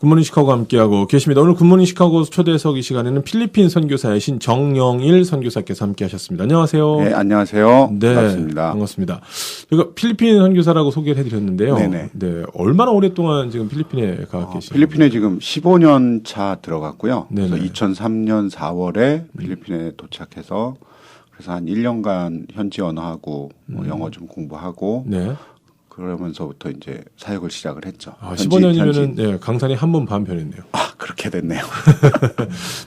굿모닝 시카고 함께하고 계십니다. 오늘 굿모닝 시카고 초대석 이 시간에는 필리핀 선교사이신 정영일 선교사께서 함께하셨습니다. 안녕하세요. 네, 안녕하세요. 네, 반갑습니다. 반갑습니다. 제가 필리핀 선교사라고 소개를 해드렸는데요. 네네. 네, 얼마나 오랫동안 지금 필리핀에 가 계시나요? 필리핀에 지금 15년 차 들어갔고요. 네네. 그래서 2003년 4월에 필리핀에 도착해서 그래서 한 1년간 현지 언어하고 영어 좀 공부하고 네. 그러면서부터 이제 사역을 시작을 했죠. 15년이면은 네, 강산이 한 번 반 변했네요. 그렇게 됐네요.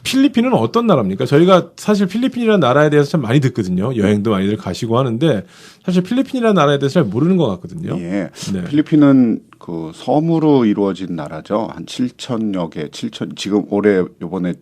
필리핀은 어떤 나라입니까? 저희가 사실 필리핀이라는 나라에 대해서 참 많이 듣거든요. 여행도 많이들 가시고 하는데 사실 필리핀이라는 나라에 대해서 잘 모르는 것 같거든요. 예. 네. 필리핀은 그 섬으로 이루어진 나라죠. 한 7천여 개, 지금 올해 요번에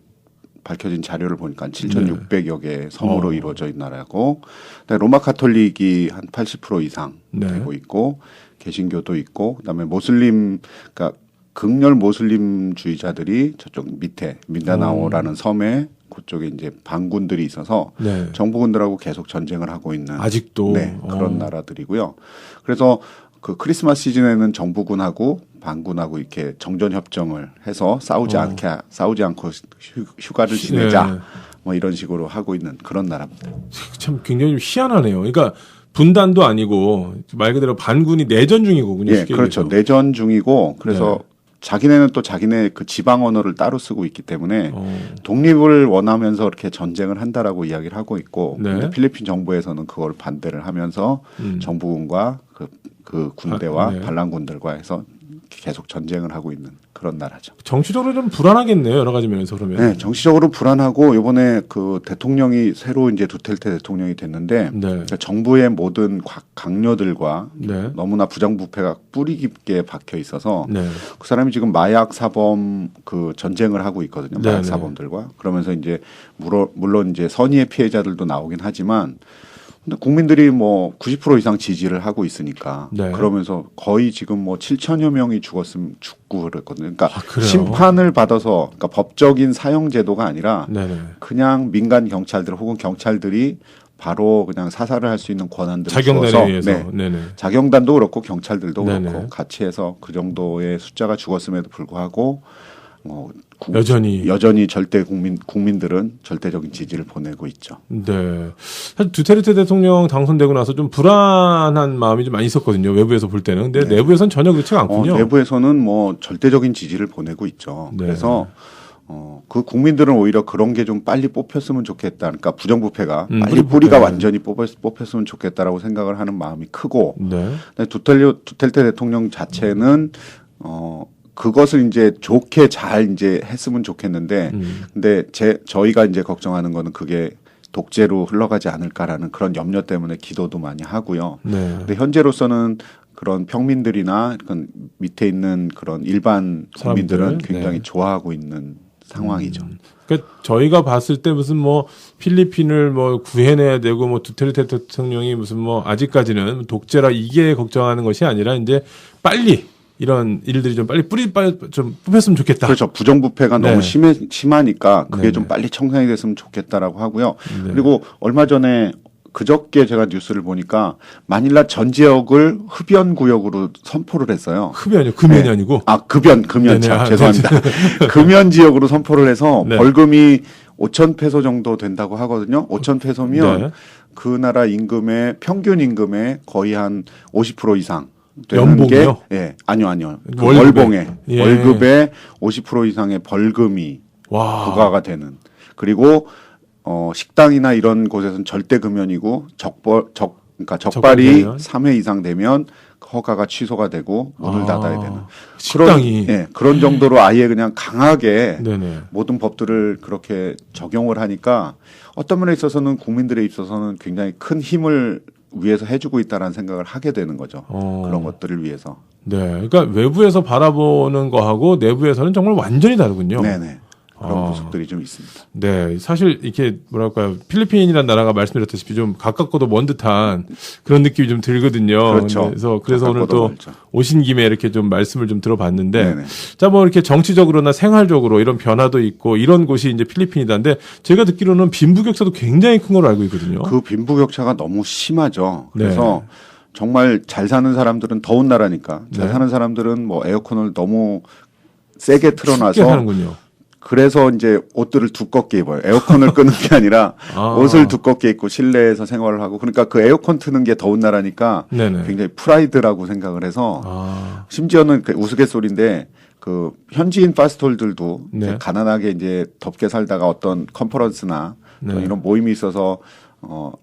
밝혀진 자료를 보니까 7,600여 개의 섬으로 이루어져 있는 나라고, 로마 카톨릭이 한 80% 이상 되고 있고, 개신교도 있고, 그다음에 모슬림, 그러니까 극렬 모슬림주의자들이 저쪽 밑에 민다나오라는 섬에 그쪽에 이제 반군들이 있어서 정부군들하고 계속 전쟁을 하고 있는 아직도 그런 나라들이고요. 그래서 그 크리스마스 시즌에는 정부군하고 반군하고 이렇게 정전 협정을 해서 싸우지 않고 휴가를 지내자 뭐 이런 식으로 하고 있는 그런 나라입니다. 참 굉장히 좀 희한하네요. 그러니까 분단도 아니고 말 그대로 반군이 내전 중이거든요. 예, 그렇죠. 얘기해서. 내전 중이고 그래서 자기네는 또 자기네 그 지방 언어를 따로 쓰고 있기 때문에 독립을 원하면서 이렇게 전쟁을 한다라고 이야기를 하고 있고 근데 필리핀 정부에서는 그걸 반대를 하면서 정부군과 그 군대와 반란군들과 해서 계속 전쟁을 하고 있는 그런 나라죠. 정치적으로 좀 불안하겠네요. 여러 가지 면에서 그러면. 네, 정치적으로 불안하고 이번에 그 대통령이 새로 이제 두텔테 대통령이 됐는데 그러니까 정부의 모든 강요들과 너무나 부정부패가 뿌리 깊게 박혀 있어서 그 사람이 지금 마약 사범 그 전쟁을 하고 있거든요. 마약 사범들과 그러면서 이제 물론 이제 선의의 피해자들도 나오긴 하지만. 근데 국민들이 뭐 90% 이상 지지를 하고 있으니까 그러면서 거의 지금 뭐 7천여 명이 죽고 그랬거든요. 그러니까 심판을 받아서 그러니까 법적인 사형 제도가 아니라 그냥 민간 경찰들 혹은 경찰들이 바로 그냥 사살을 할 수 있는 권한들을 자경단에 의해서 자경단도 그렇고 경찰들도 그렇고 같이 해서 그 정도의 숫자가 죽었음에도 불구하고 여전히 절대 국민들은 절대적인 지지를 보내고 있죠. 네. 사실 두테르테 대통령 당선되고 나서 좀 불안한 마음이 좀 많이 있었거든요. 외부에서 볼 때는. 근데 내부에서는 전혀 그렇지가 않군요. 내부에서는 뭐 절대적인 지지를 보내고 있죠. 그래서 그 국민들은 오히려 그런 게 좀 빨리 뽑혔으면 좋겠다. 그러니까 부정부패가 빨리 뿌리가 완전히 뽑혔으면 좋겠다라고 생각을 하는 마음이 크고. 근데 두텔테 대통령 자체는 그것을 이제 좋게 잘 이제 했으면 좋겠는데, 근데 저희가 이제 걱정하는 거는 그게 독재로 흘러가지 않을까라는 그런 염려 때문에 기도도 많이 하고요. 근데 현재로서는 그런 평민들이나 그런 밑에 있는 그런 일반 국민들은 굉장히 좋아하고 있는 상황이죠. 그러니까 저희가 봤을 때 무슨 뭐 필리핀을 뭐 구해내야 되고 뭐 두테르테 대통령이 무슨 뭐 아직까지는 독재라 이게 걱정하는 것이 아니라 이제 빨리 이런 일들이 좀 빨리 좀 뽑혔으면 좋겠다. 그렇죠. 부정부패가 너무 심하니까 그게 좀 빨리 청산이 됐으면 좋겠다라고 하고요. 그리고 얼마 전에 그저께 제가 뉴스를 보니까 마닐라 전 지역을 흡연 구역으로 선포를 했어요. 흡연이요? 금연이 아니고? 금연. 죄송합니다. 금연 지역으로 선포를 해서 벌금이 5,000페소 정도 된다고 하거든요. 5,000페소면 그 나라 임금의 평균 임금의 거의 한 50% 이상. 연봉이요? 아니요. 월봉에 월급의 50% 이상의 벌금이 부과가 되는. 그리고 식당이나 이런 곳에서는 절대 금연이고 그러니까 적발이 3회 이상 되면 허가가 취소가 되고 문을 닫아야 되는. 식당이 그런 정도로 아예 그냥 강하게 모든 법들을 그렇게 적용을 하니까 어떤 면에 있어서는 국민들에 있어서는 굉장히 큰 힘을 위해서 해주고 있다라는 생각을 하게 되는 거죠. 그런 것들을 위해서. 그러니까 외부에서 바라보는 거하고 내부에서는 정말 완전히 다르군요. 그런 모습들이 좀 있습니다. 네, 사실 이렇게 뭐랄까요, 필리핀이라는 나라가 말씀드렸다시피 좀 가깝고도 먼 듯한 그런 느낌이 좀 들거든요. 그렇죠. 그래서 오늘 또 오신 김에 이렇게 좀 말씀을 좀 들어봤는데, 자, 뭐 이렇게 정치적으로나 생활적으로 이런 변화도 있고 이런 곳이 이제 필리핀이다는데 제가 듣기로는 빈부격차도 굉장히 큰 걸로 알고 있거든요. 그 빈부격차가 너무 심하죠. 그래서 정말 잘 사는 사람들은 더운 나라니까 잘 사는 사람들은 뭐 에어컨을 너무 세게 틀어놔서 하는군요. 그래서 이제 옷들을 두껍게 입어요. 에어컨을 끄는 게 아니라 옷을 두껍게 입고 실내에서 생활을 하고 그러니까 그 에어컨 트는 게 더운 나라니까 네네. 굉장히 프라이드라고 생각을 해서 심지어는 그 우스갯소리인데 그 현지인 파스톨들도 네. 이제 가난하게 이제 덥게 살다가 어떤 컨퍼런스나 네. 이런 모임이 있어서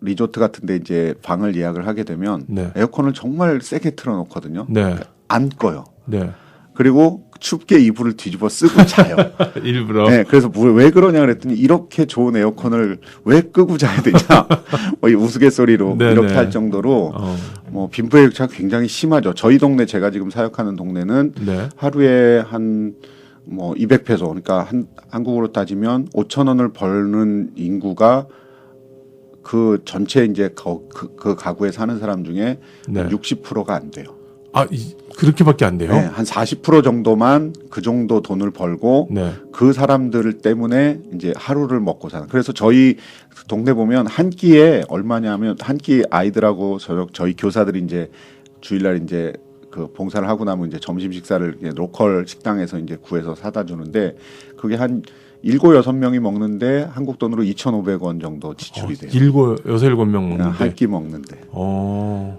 리조트 같은데 이제 방을 예약을 하게 되면 네. 에어컨을 정말 세게 틀어놓거든요. 네. 안 꺼요. 네. 그리고 춥게 이불을 뒤집어 쓰고 자요. 일부러. 네, 그래서 왜 그러냐 그랬더니 이렇게 좋은 에어컨을 왜 끄고 자야 되냐. 뭐 이 우스갯소리로 네네. 이렇게 할 정도로 뭐 빈부격차가 굉장히 심하죠. 저희 동네 제가 지금 사역하는 동네는 네. 하루에 한 뭐 200페소 그러니까 한국으로 따지면 5천 원을 벌는 인구가 그 전체 이제 그 가구에 사는 사람 중에 네. 60%가 안 돼요. 그렇게밖에 안 돼요? 네, 한 40% 정도만 그 정도 돈을 벌고 네. 그 사람들 때문에 이제 하루를 먹고 사는. 그래서 저희 동네 보면 한 끼에 얼마냐면 한 끼 아이들하고 저희 교사들이 이제 주일날 이제 그 봉사를 하고 나면 이제 점심 식사를 로컬 식당에서 이제 구해서 사다 주는데 그게 한 7, 6명이 먹는데 한국 돈으로 2,500원 정도 지출이 돼요. 6, 7명 먹는데 한 끼 먹는데.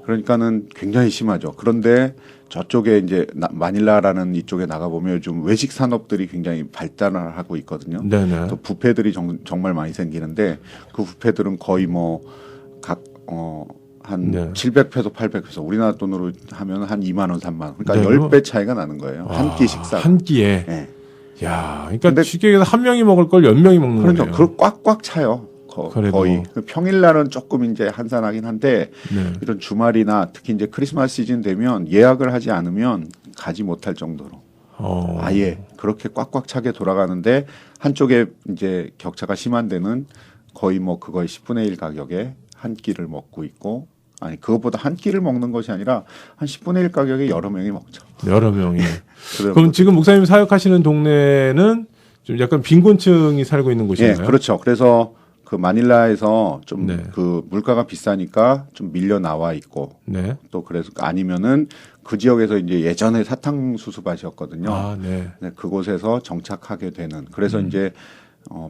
그러니까는 굉장히 심하죠. 그런데 저쪽에 이제 마닐라라는 이쪽에 나가 보면 요즘 외식 산업들이 굉장히 발달을 하고 있거든요. 네네. 또 뷔페들이 정말 많이 생기는데 그 뷔페들은 거의 뭐 한 네. 700페소, 800페소 우리나라 돈으로 하면 한 2만 원, 3만 원. 그러니까 네. 10배 차이가 나는 거예요. 한 끼 식사. 한 끼에. 네. 야, 그러니까 쉽게 얘기해서 한 명이 먹을 걸 10명이 먹는 그렇죠. 거예요. 그걸 꽉꽉 차요. 그래도. 거의 평일날은 조금 이제 한산하긴 한데 네. 이런 주말이나 특히 이제 크리스마스 시즌 되면 예약을 하지 않으면 가지 못할 정도로 아예 그렇게 꽉꽉 차게 돌아가는데 한쪽에 이제 격차가 심한 데는 거의 뭐 그거의 10분의 1 가격에 한 끼를 먹고 있고 아니 그것보다 한 끼를 먹는 것이 아니라 한 10분의 1 가격에 여러 명이 먹죠. 여러 명이. 그럼 지금 목사님 사역하시는 동네는 좀 약간 빈곤층이 살고 있는 곳인가요? 네, 그렇죠. 그래서 그 마닐라에서 좀 네. 그 물가가 비싸니까 좀 밀려 나와 있고 네. 또 그래서 아니면은 그 지역에서 이제 예전에 사탕수수 밭이었거든요. 네. 네, 그곳에서 정착하게 되는. 그래서 이제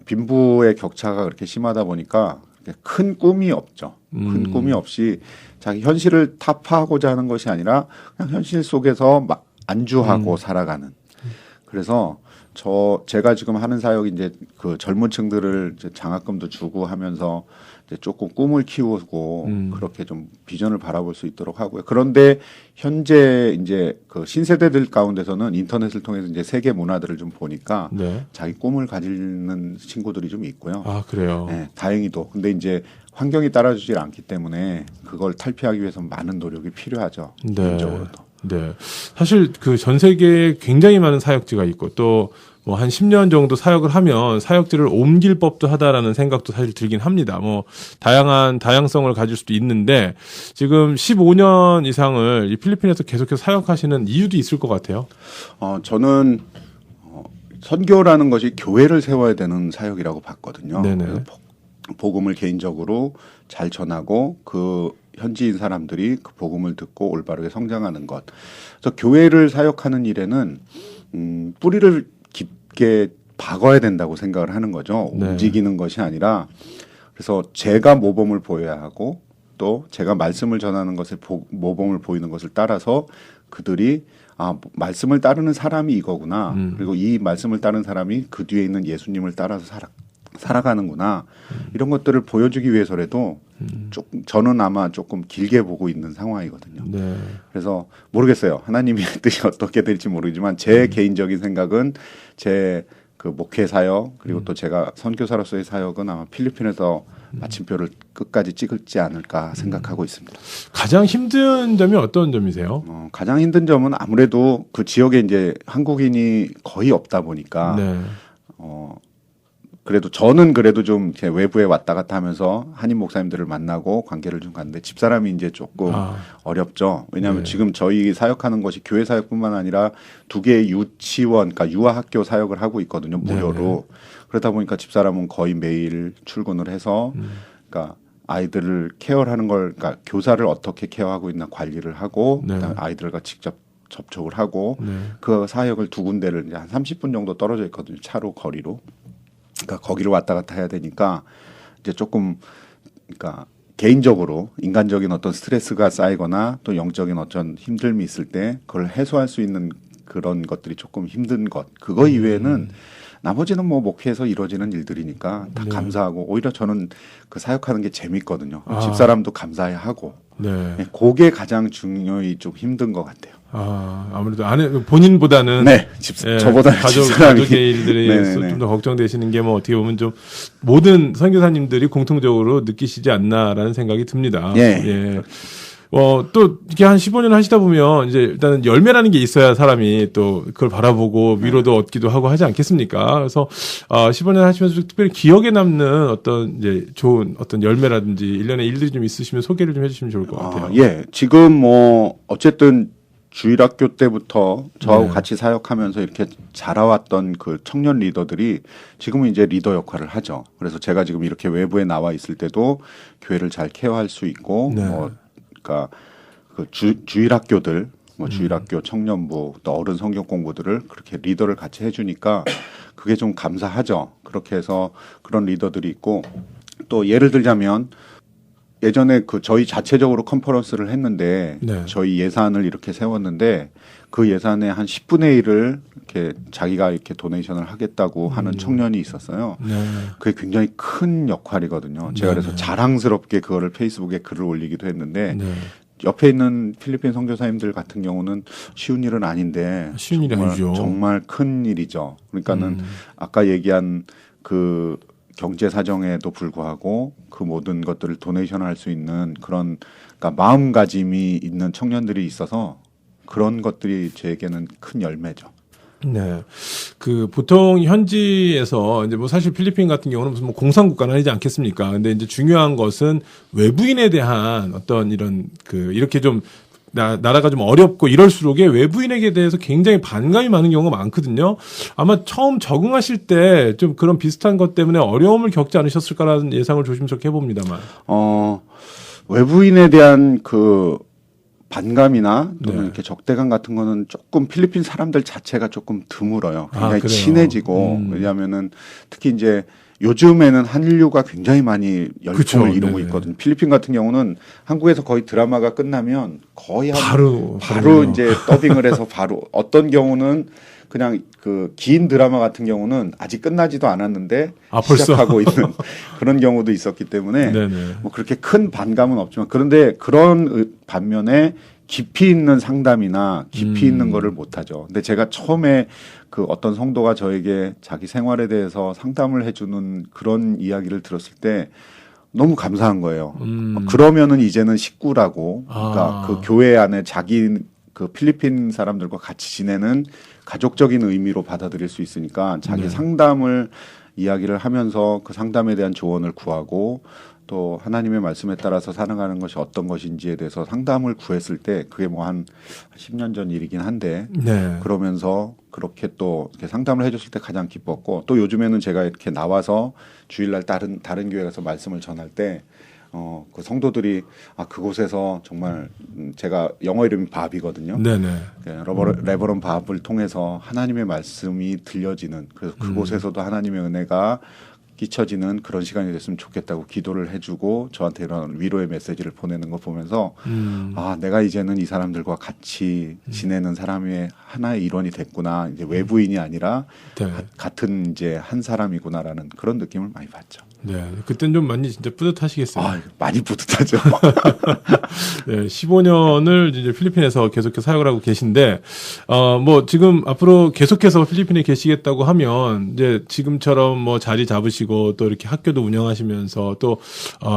빈부의 격차가 그렇게 심하다 보니까 큰 꿈이 없죠. 큰 꿈이 없이 자기 현실을 타파하고자 하는 것이 아니라 그냥 현실 속에서 안주하고 살아가는. 그래서 제가 지금 하는 사역이 이제 그 젊은 층들을 이제 장학금도 주고 하면서 이제 조금 꿈을 키우고 그렇게 좀 비전을 바라볼 수 있도록 하고요. 그런데 현재 이제 그 신세대들 가운데서는 인터넷을 통해서 이제 세계 문화들을 좀 보니까 네. 자기 꿈을 가지는 친구들이 좀 있고요. 아, 그래요? 네, 다행히도. 근데 이제 환경이 따라주질 않기 때문에 그걸 탈피하기 위해서 많은 노력이 필요하죠. 네. 개인적으로도. 네. 사실 그 전 세계에 굉장히 많은 사역지가 있고 또 뭐 한 10년 정도 사역을 하면 사역지를 옮길 법도 하다라는 생각도 사실 들긴 합니다. 뭐 다양성을 가질 수도 있는데 지금 15년 이상을 이 필리핀에서 계속해서 사역하시는 이유도 있을 것 같아요. 저는 선교라는 것이 교회를 세워야 되는 사역이라고 봤거든요. 네네. 복음을 개인적으로 잘 전하고 그 현지인 사람들이 그 복음을 듣고 올바르게 성장하는 것. 그래서 교회를 사역하는 일에는 뿌리를 깊게 박아야 된다고 생각을 하는 거죠. 네. 움직이는 것이 아니라 그래서 제가 모범을 보여야 하고 또 제가 말씀을 전하는 것에 모범을 보이는 것을 따라서 그들이 말씀을 따르는 사람이 이거구나. 그리고 이 말씀을 따르는 사람이 그 뒤에 있는 예수님을 따라서 살아가는구나. 이런 것들을 보여주기 위해서라도 저는 아마 조금 길게 보고 있는 상황이거든요. 네. 그래서 모르겠어요. 하나님의 뜻이 어떻게 될지 모르지만 제 개인적인 생각은 제 그 목회 사역 그리고 또 제가 선교사로서의 사역은 아마 필리핀에서 마침표를 끝까지 찍을지 않을까 생각하고 있습니다. 가장 힘든 점이 어떤 점이세요? 가장 힘든 점은 아무래도 그 지역에 이제 한국인이 거의 없다 보니까 네. 그래도 저는 그래도 좀 외부에 왔다 갔다 하면서 한인 목사님들을 만나고 관계를 좀 갖는데 집사람이 이제 조금 어렵죠. 왜냐하면 네. 지금 저희 사역하는 것이 교회 사역뿐만 아니라 2개의 유치원, 그러니까 유아학교 사역을 하고 있거든요. 무료로. 네네. 그러다 보니까 집사람은 거의 매일 출근을 해서 그러니까 아이들을 케어하는 걸, 그러니까 교사를 어떻게 케어하고 있나 관리를 하고 네. 그다음에 아이들과 직접 접촉을 하고 그 사역을 두 군데를 이제 한 30분 정도 떨어져 있거든요. 차로 거리로. 그러니까 거기를 왔다 갔다 해야 되니까 이제 조금 그러니까 개인적으로 인간적인 어떤 스트레스가 쌓이거나 또 영적인 어떤 힘듦이 있을 때 그걸 해소할 수 있는 그런 것들이 조금 힘든 것. 그거 이외에는 나머지는 뭐 목회에서 이루어지는 일들이니까 다 감사하고 오히려 저는 그 사역하는 게 재밌거든요. 집사람도 감사해야 하고. 네. 그게 가장 중요히 좀 힘든 것 같아요. 아무래도 본인보다는 네, 저보다 가족의 일들이 좀 더 걱정되시는 게 뭐 어떻게 보면 좀 모든 선교사님들이 공통적으로 느끼시지 않나라는 생각이 듭니다. 예. 또 이렇게 한 15년 하시다 보면 이제 일단은 열매라는 게 있어야 사람이 또 그걸 바라보고 위로도 얻기도 하고 하지 않겠습니까? 그래서 15년 하시면서 특별히 기억에 남는 어떤 이제 좋은 어떤 열매라든지 일련의 일들이 좀 있으시면 소개를 좀 해주시면 좋을 것 같아요. 예, 지금 뭐 어쨌든 주일학교 때부터 저하고 같이 사역하면서 이렇게 자라왔던 그 청년 리더들이 지금은 이제 리더 역할을 하죠. 그래서 제가 지금 이렇게 외부에 나와 있을 때도 교회를 잘 케어할 수 있고 그러니까 그 주일학교들, 뭐 주일학교 청년부 또 어른 성경 공부들을 그렇게 리더를 같이 해주니까 그게 좀 감사하죠. 그렇게 해서 그런 리더들이 있고 또 예를 들자면 예전에 그 저희 자체적으로 컨퍼런스를 했는데 저희 예산을 이렇게 세웠는데 그 예산의 한 10분의 1을 이렇게 자기가 이렇게 도네이션을 하겠다고 하는 청년이 있었어요. 그게 굉장히 큰 역할이거든요. 제가 그래서 자랑스럽게 그거를 페이스북에 글을 올리기도 했는데 옆에 있는 필리핀 선교사님들 같은 경우는 쉬운 일은 아닌데 쉬운 일이 아니죠. 정말 큰 일이죠. 그러니까는 아까 얘기한 그 경제 사정에도 불구하고 그 모든 것들을 도네이션 할 수 있는 그런 그러니까 마음가짐이 있는 청년들이 있어서 그런 것들이 저에게는 큰 열매죠. 네. 그 보통 현지에서 이제 뭐 사실 필리핀 같은 경우는 무슨 뭐 공산국가는 아니지 않겠습니까? 근데 이제 중요한 것은 외부인에 대한 어떤 이런 그 이렇게 좀 나라가 좀 어렵고 이럴수록에 외부인에게 대해서 굉장히 반감이 많은 경우가 많거든요. 아마 처음 적응하실 때 좀 그런 비슷한 것 때문에 어려움을 겪지 않으셨을까라는 예상을 조심스럽게 해봅니다만. 외부인에 대한 그 반감이나 또는 이렇게 적대감 같은 거는 조금 필리핀 사람들 자체가 조금 드물어요. 굉장히 친해지고 왜냐하면은 특히 이제 요즘에는 한류가 굉장히 많이 열풍을 이루고 있거든요. 필리핀 같은 경우는 한국에서 거의 드라마가 끝나면 거의 바로 이제 더빙을 해서 바로 어떤 경우는 그냥 그 긴 드라마 같은 경우는 아직 끝나지도 않았는데 시작하고 있는 그런 경우도 있었기 때문에 뭐 그렇게 큰 반감은 없지만 그런데 그런 반면에 깊이 있는 상담이나 깊이 있는 거를 못하죠. 근데 제가 처음에 그 어떤 성도가 저에게 자기 생활에 대해서 상담을 해주는 그런 이야기를 들었을 때 너무 감사한 거예요. 그러면은 이제는 식구라고, 그러니까 그 교회 안에 자기 그 필리핀 사람들과 같이 지내는 가족적인 의미로 받아들일 수 있으니까 자기 상담을 이야기를 하면서 그 상담에 대한 조언을 구하고 또 하나님의 말씀에 따라서 살아가는 것이 어떤 것인지에 대해서 상담을 구했을 때 그게 뭐 한 10년 전 일이긴 한데 그러면서 그렇게 또 이렇게 상담을 해줬을 때 가장 기뻤고 또 요즘에는 제가 이렇게 나와서 주일날 다른 교회 가서 말씀을 전할 때 그 성도들이 그곳에서 정말 제가 영어 이름이 밥이거든요. 레버런 밥을 통해서 하나님의 말씀이 들려지는 그래서 그곳에서도 하나님의 은혜가 끼쳐지는 그런 시간이 됐으면 좋겠다고 기도를 해주고 저한테 이런 위로의 메시지를 보내는 거 보면서 내가 이제는 이 사람들과 같이 지내는 사람의 하나의 일원이 됐구나. 이제 외부인이 아니라 같은 이제 한 사람이구나라는 그런 느낌을 많이 받죠. 네, 그땐 좀 많이 진짜 뿌듯하시겠어요. 많이 뿌듯하죠. 네, 15년을 이제 필리핀에서 계속해서 사역을 하고 계신데, 뭐 지금 앞으로 계속해서 필리핀에 계시겠다고 하면 이제 지금처럼 뭐 자리 잡으시고 또 이렇게 학교도 운영하시면서 또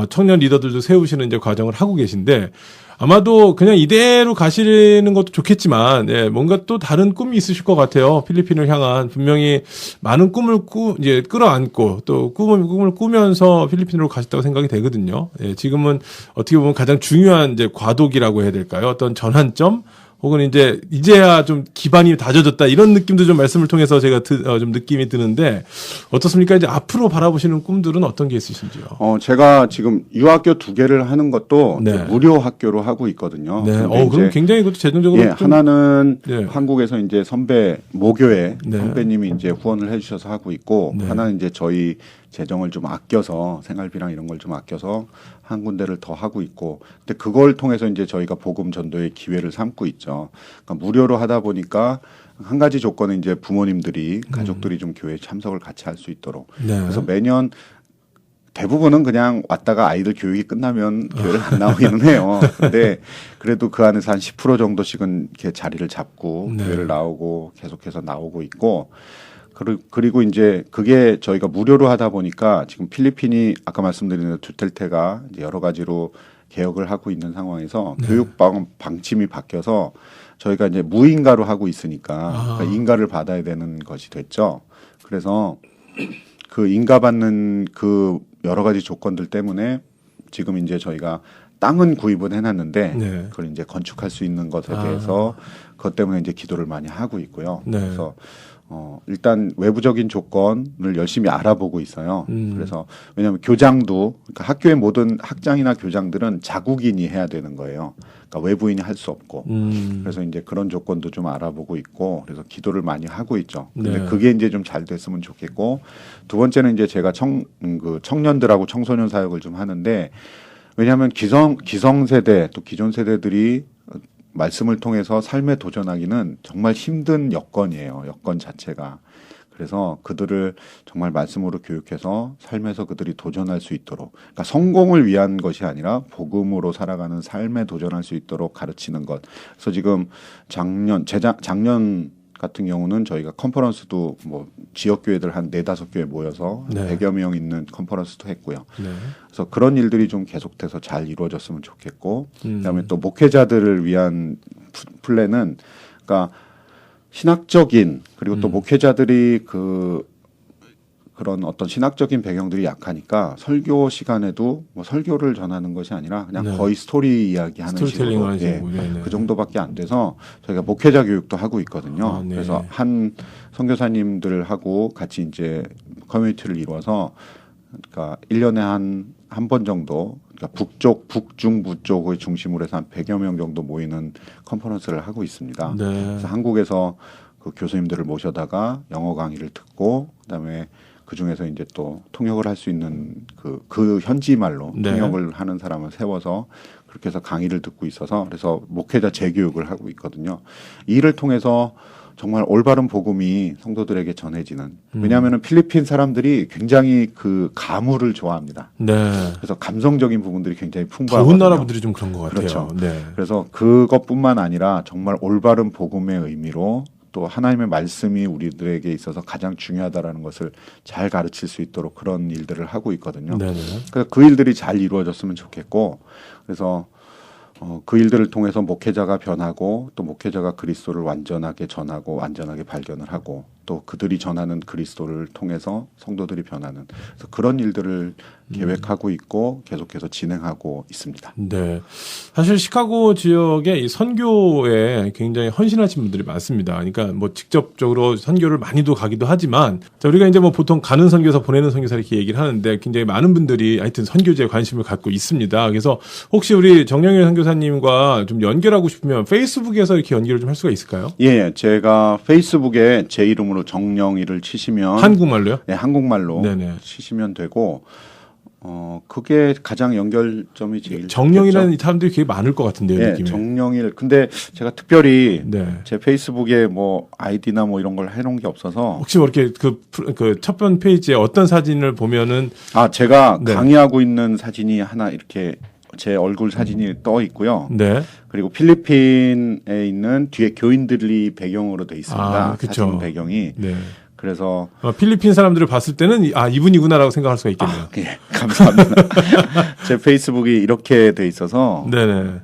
청년 리더들도 세우시는 이제 과정을 하고 계신데. 아마도 그냥 이대로 가시는 것도 좋겠지만, 뭔가 또 다른 꿈이 있으실 것 같아요. 필리핀을 향한 분명히 많은 꿈을 이제 끌어안고 또 꿈을 꾸면서 필리핀으로 가셨다고 생각이 되거든요. 지금은 어떻게 보면 가장 중요한 이제 과도기라고 해야 될까요? 어떤 전환점, 혹은 이제야 좀 기반이 다져졌다 이런 느낌도 좀 말씀을 통해서 제가 좀 느낌이 드는데 어떻습니까? 이제 앞으로 바라보시는 꿈들은 어떤 게 있으신지요? 제가 지금 유학교 2개를 하는 것도 네. 무료 학교로 하고 있거든요. 네. 그럼 굉장히 그것도 재정적으로 예, 하나는 네. 한국에서 이제 선배 모교회 네. 선배님이 이제 후원을 해주셔서 하고 있고 네. 하나는 이제 저희 재정을 좀 아껴서 생활비랑 이런 걸 좀 아껴서 한 군데를 더 하고 있고, 근데 그걸 통해서 이제 저희가 복음 전도의 기회를 삼고 있죠. 그러니까 무료로 하다 보니까 한 가지 조건은 이제 부모님들이 가족들이 좀 교회에 참석을 같이 할 수 있도록. 네. 그래서 매년 대부분은 그냥 왔다가 아이들 교육이 끝나면 교회를 안 나오기는 해요. 근데 그래도 그 안에서 한 10% 정도씩은 이렇게 자리를 잡고 네. 교회를 나오고 계속해서 나오고 있고, 그리고 이제 그게 저희가 무료로 하다 보니까 지금 필리핀이 아까 말씀드린 두텔테가 이제 여러 가지로 개혁을 하고 있는 상황에서 네. 교육 방침이 바뀌어서 저희가 이제 무인가로 하고 있으니까 그러니까 인가를 받아야 되는 것이 됐죠. 그래서 그 인가 받는 그 여러 가지 조건들 때문에 지금 이제 저희가 땅은 구입은 해놨는데 네. 그걸 이제 건축할 수 있는 것에 대해서 그것 때문에 이제 기도를 많이 하고 있고요. 네. 그래서 일단 외부적인 조건을 열심히 알아보고 있어요. 그래서 왜냐하면 교장도 그러니까 학교의 모든 학장이나 교장들은 자국인이 해야 되는 거예요. 그러니까 외부인이 할 수 없고. 그래서 이제 그런 조건도 좀 알아보고 있고 그래서 기도를 많이 하고 있죠. 근데 네. 그게 이제 좀 잘 됐으면 좋겠고, 두 번째는 이제 제가 청년들하고 청소년 사역을 좀 하는데, 왜냐하면 기성세대 또 기존 세대들이 말씀을 통해서 삶에 도전하기는 정말 힘든 여건이에요. 여건 자체가. 그래서 그들을 정말 말씀으로 교육해서 삶에서 그들이 도전할 수 있도록, 그러니까 성공을 위한 것이 아니라 복음으로 살아가는 삶에 도전할 수 있도록 가르치는 것. 그래서 지금 작년 같은 경우는 저희가 컨퍼런스도 뭐 지역 교회들 한 4-5교회 모여서 네. 100여 명 있는 컨퍼런스도 했고요. 네. 그래서 그런 일들이 좀 계속돼서 잘 이루어졌으면 좋겠고, 그다음에 또 목회자들을 위한 플랜은, 그러니까 신학적인 그리고 또 목회자들이 그런 어떤 신학적인 배경들이 약하니까 설교 시간에도 뭐 설교를 전하는 것이 아니라 그냥 네. 거의 스토리 이야기하는 식으로, 예, 그 정도밖에 안 돼서 저희가 목회자 교육도 하고 있거든요. 네. 그래서 한 선교사님들하고 같이 이제 커뮤니티를 이루어서, 그러니까 1년에 한 번 정도, 그러니까 북중부 쪽을 중심으로 해서 한 100여 명 정도 모이는 컨퍼런스를 하고 있습니다. 네. 그래서 한국에서 그 교수님들을 모셔다가 영어 강의를 듣고, 그다음에 그 중에서 이제 또 통역을 할 수 있는 그 현지 말로 네. 통역을 하는 사람을 세워서 그렇게 해서 강의를 듣고 있어서, 그래서 목회자 재교육을 하고 있거든요. 이 일을 통해서 정말 올바른 복음이 성도들에게 전해지는. 왜냐하면은 필리핀 사람들이 굉장히 그 가물을 좋아합니다. 네. 그래서 감성적인 부분들이 굉장히 풍부하거든요. 더운 나라분들이 좀 그런 것 같아요. 그렇죠. 네. 그래서 그것뿐만 아니라 정말 올바른 복음의 의미로 또 하나님의 말씀이 우리들에게 있어서 가장 중요하다라는 것을 잘 가르칠 수 있도록 그런 일들을 하고 있거든요. 네네. 그래서 그 일들이 잘 이루어졌으면 좋겠고, 그래서 그 일들을 통해서 목회자가 변하고 또 목회자가 그리스도를 완전하게 전하고 완전하게 발견을 하고 또 그들이 전하는 그리스도를 통해서 성도들이 변하는, 그래서 그런 일들을 계획하고 있고 계속해서 진행하고 있습니다. 네. 사실 시카고 지역에 이 선교에 굉장히 헌신하신 분들이 많습니다. 그러니까 뭐 직접적으로 선교를 많이도 가기도 하지만, 자, 우리가 이제 뭐 보통 가는 선교사 보내는 선교사 이렇게 얘기를 하는데 굉장히 많은 분들이 하여튼 선교제에 관심을 갖고 있습니다. 그래서 혹시 우리 정영일 선교사님과 좀 연결하고 싶으면 페이스북에서 이렇게 연결을 좀 할 수가 있을까요? 예, 제가 페이스북에 제 이름으로 정영일을 치시면, 한국말로요? 네, 한국말로 네네. 치시면 되고, 그게 가장 연결점이 제일 정영이라는 좋겠죠. 사람들이 되게 많을 것 같은데요, 네, 느낌이. 정영일. 근데 제가 특별히 네. 제 페이스북에 뭐 아이디나 뭐 이런 걸 해놓은 게 없어서. 혹시 뭐 이렇게 그 첫 번 페이지에 어떤 사진을 보면은, 제가 네. 강의하고 있는 사진이 하나 이렇게 제 얼굴 사진이 떠 있고요. 네. 그리고 필리핀에 있는 뒤에 교인들이 배경으로 돼 있습니다. 그쵸. 사진 배경이. 네. 그래서 필리핀 사람들을 봤을 때는 이분이구나라고 생각할 수가 있겠네요. 예, 감사합니다. 제 페이스북이 이렇게 돼 있어서. 네네.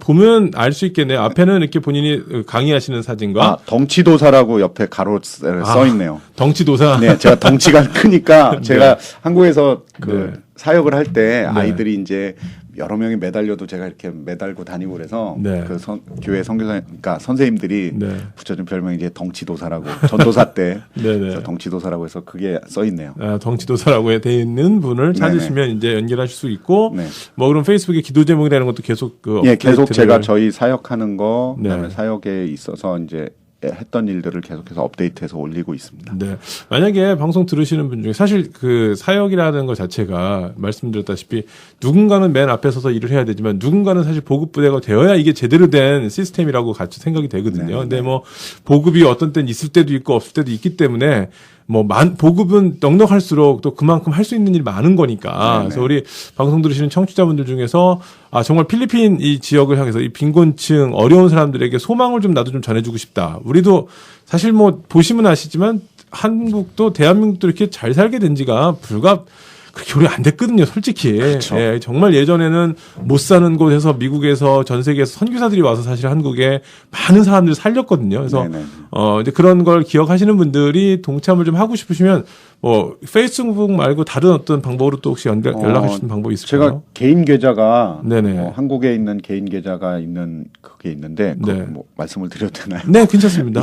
보면 알 수 있겠네요. 앞에는 이렇게 본인이 강의하시는 사진과. 덩치도사라고 옆에 가로 써 있네요. 덩치도사? 네, 제가 덩치가 크니까 제가 한국에서 네. 사역을 할 때 아이들이 이제 여러 명이 매달려도 제가 이렇게 매달고 다니고 그래서 그 교회 선교사, 그러니까 선생님들이 붙여준 별명이 이제 덩치도사라고 전도사 때 그래서 덩치도사라고 해서 그게 써 있네요. 아, 덩치도사라고 돼 있는 분을 찾으시면 이제 연결하실 수 있고 뭐 그럼 페이스북에 기도 제목이라는 것도 계속 계속 제가 저희 사역하는 거 그다음에 사역에 있어서 이제 했던 일들을 계속해서 업데이트해서 올리고 있습니다. 네. 만약에 방송 들으시는 분 중에 사실 그 사역이라는 것 자체가 말씀드렸다시피 누군가는 맨 앞에 서서 일을 해야 되지만 누군가는 사실 보급 부대가 되어야 이게 제대로 된 시스템이라고 같이 생각이 되거든요. 근데 뭐 보급이 어떤 때는 있을 때도 있고 없을 때도 있기 때문에 뭐 보급은 넉넉할수록 또 그만큼 할 수 있는 일이 많은 거니까. 그래서 우리 방송 들으시는 청취자분들 중에서 정말 필리핀 이 지역을 향해서 이 빈곤층 어려운 사람들에게 소망을 좀 나도 좀 전해주고 싶다. 우리도 사실 뭐 보시면 아시지만 한국도 대한민국도 이렇게 잘 살게 된 지가 불과 그렇게 오래 안 됐거든요, 솔직히. 그렇죠. 예, 정말 예전에는 못 사는 곳에서 미국에서 전 세계에서 선교사들이 와서 사실 한국에 많은 사람들을 살렸거든요. 그래서 이제 그런 걸 기억하시는 분들이 동참을 좀 하고 싶으시면 뭐 페이스북 말고 다른 어떤 방법으로 또 혹시 연락하실 수 있는 방법이 있을까요? 제가 개인 계좌가 한국에 있는 개인 계좌가 있는 그게 있는데 뭐 말씀을 드려도 되나요? 네, 괜찮습니다.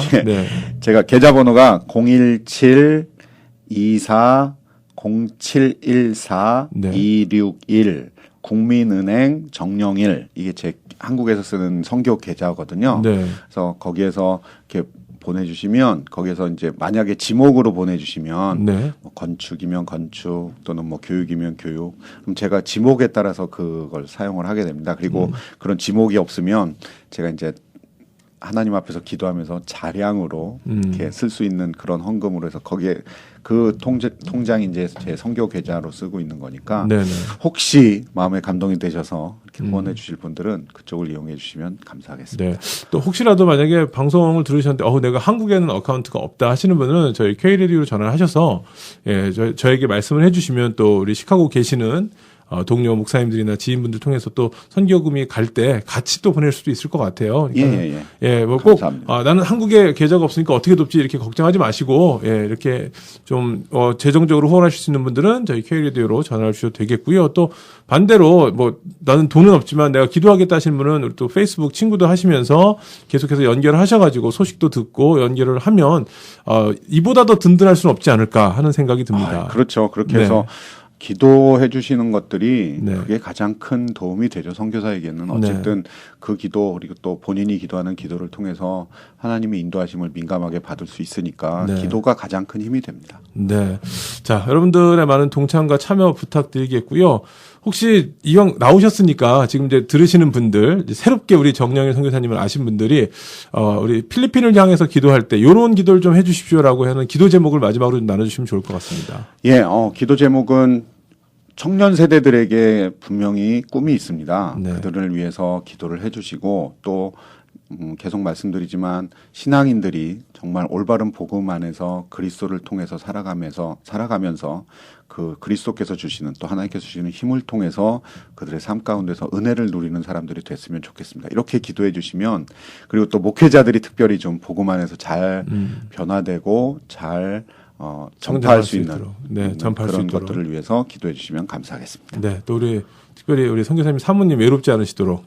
제가 계좌번호가 017-24 0714-261 국민은행 정영일 이게 제 한국에서 쓰는 선교 계좌거든요. 그래서 거기에서 이렇게 보내주시면 거기에서 이제 만약에 지목으로 보내주시면 뭐 건축이면 건축 또는 뭐 교육이면 교육 그럼 제가 지목에 따라서 그걸 사용을 하게 됩니다. 그리고 그런 지목이 없으면 제가 이제 하나님 앞에서 기도하면서 자량으로 이렇게 쓸 수 있는 그런 헌금으로 해서 거기에 그 통장이 이제 제 선교 계좌로 쓰고 있는 거니까 혹시 마음에 감동이 되셔서 이렇게 후원해 주실 분들은 그쪽을 이용해 주시면 감사하겠습니다. 또 혹시라도 만약에 방송을 들으셨는데 내가 한국에는 어카운트가 없다 하시는 분은 저희 K-레디오로 전화를 하셔서 저에게 말씀을 해 주시면 또 우리 시카고 계시는 동료 목사님들이나 지인분들 통해서 또 선교금이 갈 때 같이 또 보낼 수도 있을 것 같아요. 그러니까 뭐 꼭 나는 한국에 계좌가 없으니까 어떻게 돕지 이렇게 걱정하지 마시고 이렇게 좀 재정적으로 후원하실 수 있는 분들은 저희 K-레디오로 전화를 주셔도 되겠고요. 또 반대로 뭐 나는 돈은 없지만 내가 기도하겠다 하시는 분은 우리 또 페이스북 친구도 하시면서 계속해서 연결을 하셔가지고 소식도 듣고 연결을 하면 이보다 더 든든할 수는 없지 않을까 하는 생각이 듭니다. 그렇죠. 그렇게 해서 기도해 주시는 것들이 그게 가장 큰 도움이 되죠. 선교사에게는 어쨌든 그 기도 그리고 또 본인이 기도하는 기도를 통해서 하나님의 인도하심을 민감하게 받을 수 있으니까 기도가 가장 큰 힘이 됩니다. 자, 여러분들의 많은 동참과 참여 부탁드리겠고요. 혹시 이왕 나오셨으니까 지금 이제 들으시는 분들 새롭게 우리 정영일 선교사님을 아신 분들이 우리 필리핀을 향해서 기도할 때 이런 기도를 좀 해주십시오라고 하는 기도 제목을 마지막으로 좀 나눠주시면 좋을 것 같습니다. 기도 제목은 청년 세대들에게 분명히 꿈이 있습니다. 그들을 위해서 기도를 해주시고 또 계속 말씀드리지만 신앙인들이 정말 올바른 복음 안에서 그리스도를 통해서 살아가면서 그 그리스도께서 주시는 또 하나님께서 주시는 힘을 통해서 그들의 삶 가운데서 은혜를 누리는 사람들이 됐으면 좋겠습니다. 이렇게 기도해 주시면 그리고 또 목회자들이 특별히 좀 복음 안에서 잘 변화되고 잘 전파할 수 있는 전파할 그런 수 있도록. 것들을 위해서 기도해 주시면 감사하겠습니다. 또 특별히 우리 선교사님 사모님 외롭지 않으시도록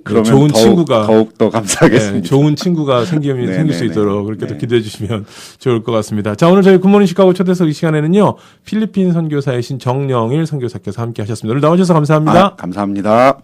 그러면 좋은 친구가 더욱 감사하겠습니다. 좋은 친구가 생길 수 있도록 그렇게 또 기도해 주시면 좋을 것 같습니다. 자, 오늘 저희 굿모닝 시카고 초대석 이 시간에는요 필리핀 선교사이신 정영일 선교사께서 함께 하셨습니다. 오늘 나와주셔서 감사합니다. 감사합니다.